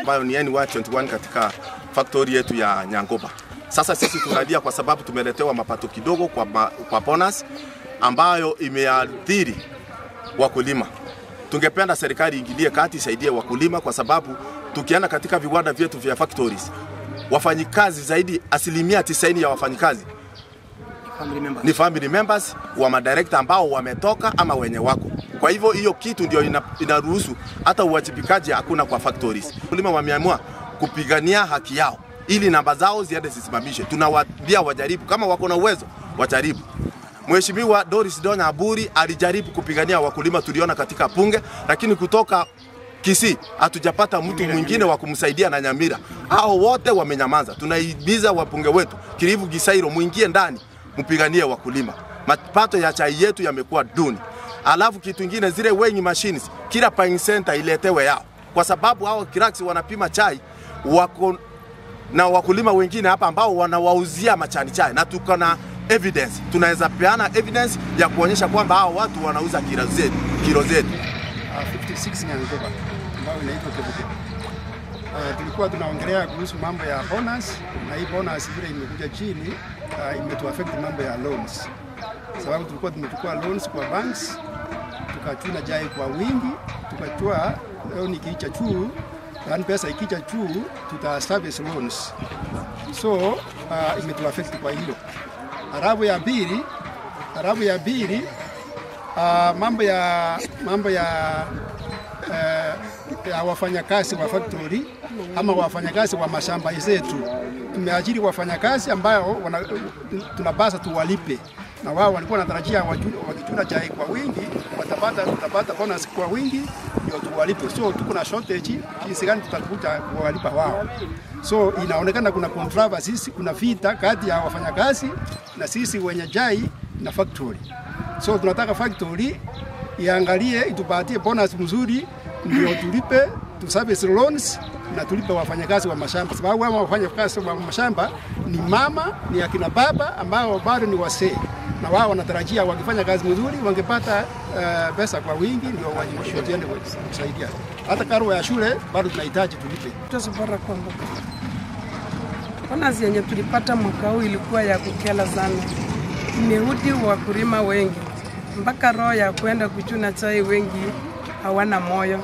ambayo ni NY21 katika factory yetu ya Nyangoba. Sasa sisi tunalia kwa sababu tumeletewa mapato kidogo kwa bonus ambayo imeathiri wakulima. Tungependa serikali ingilie kati isaidie wakulima kwa sababu tukiana katika viwanda vyetu vya factories wafanyikazi zaidi 90% ya wafanyikazi ni family members wa madirector ambao wametoka ama wenye wako. Kwa hivyo hiyo kitu ndio inaruhusu hata uwajibikaji hakuna kwa factories. Wakulima wameamua kupigania haki yao ili namba zao ziende zisimamishe. Tunawaambia wajaribu kama wako na uwezo wajaribu. Mheshimiwa Doris Donya Aburi alijaribu kupigania wakulima, tuliona katika bunge, lakini kutoka Kisii hatujapata mtu mwingine wa kumsaidia na Nyamira. Hao wote wamenyamaza. Tunahimiza wabunge wetu Kirivu Gisairo muingie ndani mpiganie wakulima. Mapato ya chai yetu yamekuwa duni. Alafu kitu kingine zile weighing machines kila buying center iletewe yao. Kwa sababu hao Kirax wanapima chai wako na wakulima wengine hapa ambao wanawauzia machani chai na tuko na evidence. Tunaweza peana evidence ya kuonyesha kwamba hao watu wanauza kilo zetu. 56 Nyangoba ambao inaitwa Kebuke. Tulikuwa tunaongelea kuhusu mambo ya bonus, na hii bonus ile imekuja chini imetuaffect mambo ya loans. Sababu tulikuwa tumechukua loans kwa banks, tukachuna chai kwa wingi, tukachua leo nikiicha juu, yani pesa ikicha juu tuta service loans. So imetuaffect kwa hilo. Arabu ya pili mambo ya wafanyakazi wa factory ama wafanyakazi wa mashamba zetu. Tumeajiri wafanyakazi ambao tunapasa tuwalipe, na wao walikuwa wanatarajia wakichuna chai kwa wingi tutapata bonus kwa wingi ndio tuwalipe. So tuko na shortage, jinsi gani tutakuja kuwalipa wao. So inaonekana kuna controversy, kuna vita kati ya wafanyakazi na sisi wenye chai na factory. So tunataka factory iangalie itupatie bonus mzuri ndio tulipe tu service loans na tulipe wafanyakazi wa mashamba, sababu wao wafanyakazi wa mashamba ni mama, ni akina baba ambao bado ni wasee, na wao wanatarajia wakifanya kazi mzuri wangepata pesa kwa wingi ndio wajiende kusaidia. Hata karo ya shule bado tunahitaji tulipe. Tutasubiri kwamba bonus yenye tulipata mwaka huu ilikuwa ya kukela sana. Imerudi wakulima wengi mpaka roho ya kwenda kuchuna chai wengi hawana moyo,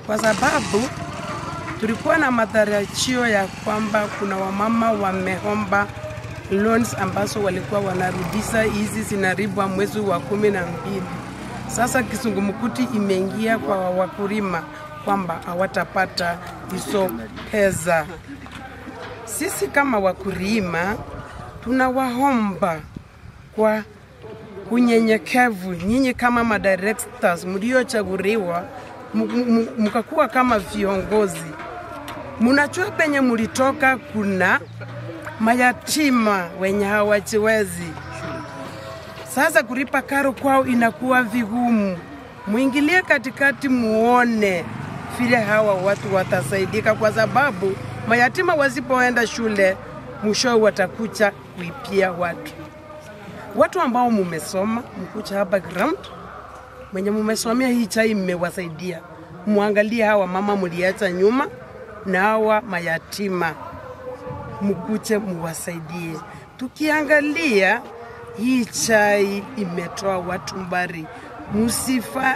kwa sababu tulikuwa na matarajio ya kwamba kuna wamama wameomba loans ambazo walikuwa wanarudisha, hizi zinaribwa mwezi wa 12. Sasa kisungumukuti imeingia kwa wakulima kwamba hawatapata hizo pesa. Sisi kama wakulima tunawaomba kwa unyenyekevu, nyinyi kama madirectors mliochaguliwa mkakuwa kama viongozi, mnajua penye mlitoka kuna mayatima wenye hawajiwezi. Sasa kulipa karo kwao inakuwa vigumu. Muingilie katikati muone vile hawa watu watasaidika, kwa sababu mayatima wasipoenda shule mwisho watakuja kuipia watu ambao mumesoma, mkucha hapa ground, mwenye mumesomea hii chai mmewasaidia. Muangalie hawa mama mliacha nyuma na hawa mayatima, mkuche muwasaidie. Tukiangalia hii chai imetoa watu mbari.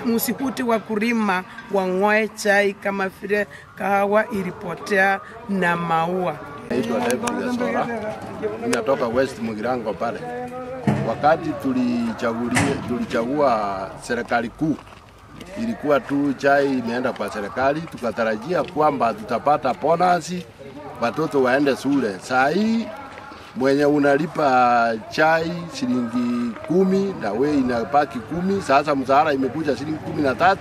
Musihuti wakulima wangoe chai kama vile kahawa ilipotea na maua. Naitwa David Gasora. Ninatoka West Mugirango pale. Wakati tulichagua serikali kuu, ilikuwa tu chai imeenda kwa serikali, tukatarajia kwamba tutapata bonus watoto waende shule. Saa hii mwenye unalipa chai shilingi 10 na wewe inabaki 10, sasa mshahara imekuja shilingi 13.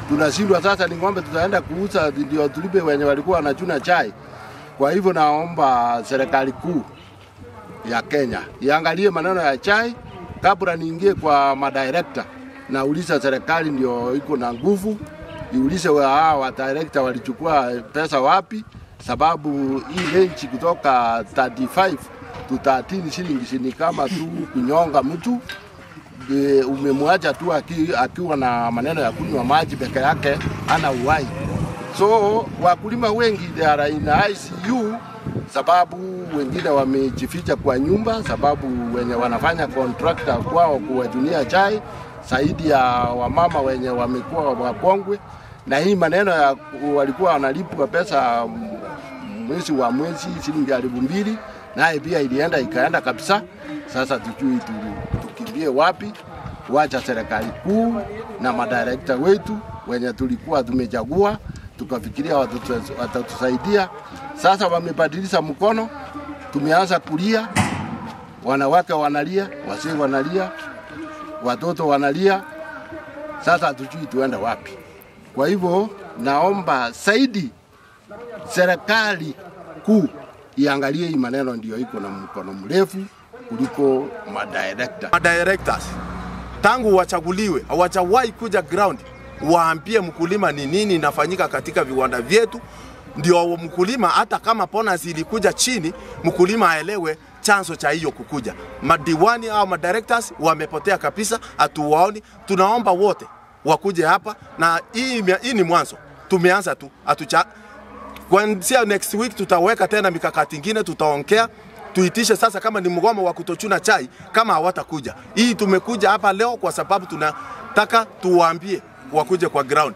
Tunashindwa sasa, ni ng'ombe tutaenda kuuza ndio tulipe wenye walikuwa wanachuna chai. Kwa hivyo naomba serikali kuu ya Kenya iangalie maneno ya chai kabla niingie kwa madirector. Na uliza serikali ndio iko na nguvu, iulize wa director walichukua pesa wapi, sababu hii range kutoka 35 to 13 shillings ni kama tu kunyonga mtu. Umemwacha tu akiwa na maneno ya kunywa maji peke yake, ana uhai. So wakulima wengi they are in ICU sababu wengine wamejificha kwa nyumba, sababu wenye wanafanya contractor kwao kuwajunia chai zaidi ya wamama wenye wamekuwa wakongwe. Na hii maneno ya walikuwa wanalipwa pesa mwezi shilingi 2,000, naye pia ilienda ikaenda kabisa. Sasa tujui tukimbie wapi, wacha serikali kuu na madirekta wetu wenye tulikuwa tumechagua tukafikiria watatusaidia. Sasa wamebadilisha mkono, tumeanza kulia, wanawake wanalia, wazee wanalia, watoto wanalia. Sasa hatujui tuende wapi. Kwa hivyo naomba zaidi serikali kuu iangalie hii maneno, ndio iko na mkono mrefu kuliko Madirectors tangu wachaguliwe hawajawahi kuja ground waambie mkulima ni nini inafanyika katika viwanda vyetu, ndio mkulima hata kama bonus ilikuja chini, mkulima aelewe chanzo cha hiyo kukuja. Madiwani au madirectors wamepotea kabisa, hatuwaoni. Tunaomba wote wakuje hapa, na hii ni mwanzo. Tumeanza tu, kuanzia next week tutaweka tena mikakati ingine, tutaongea tuitishe sasa kama ni mgomo wa kutochuna chai kama hawatakuja. Hii tumekuja hapa leo kwa sababu tunataka tuwaambie wakuje kwa ground.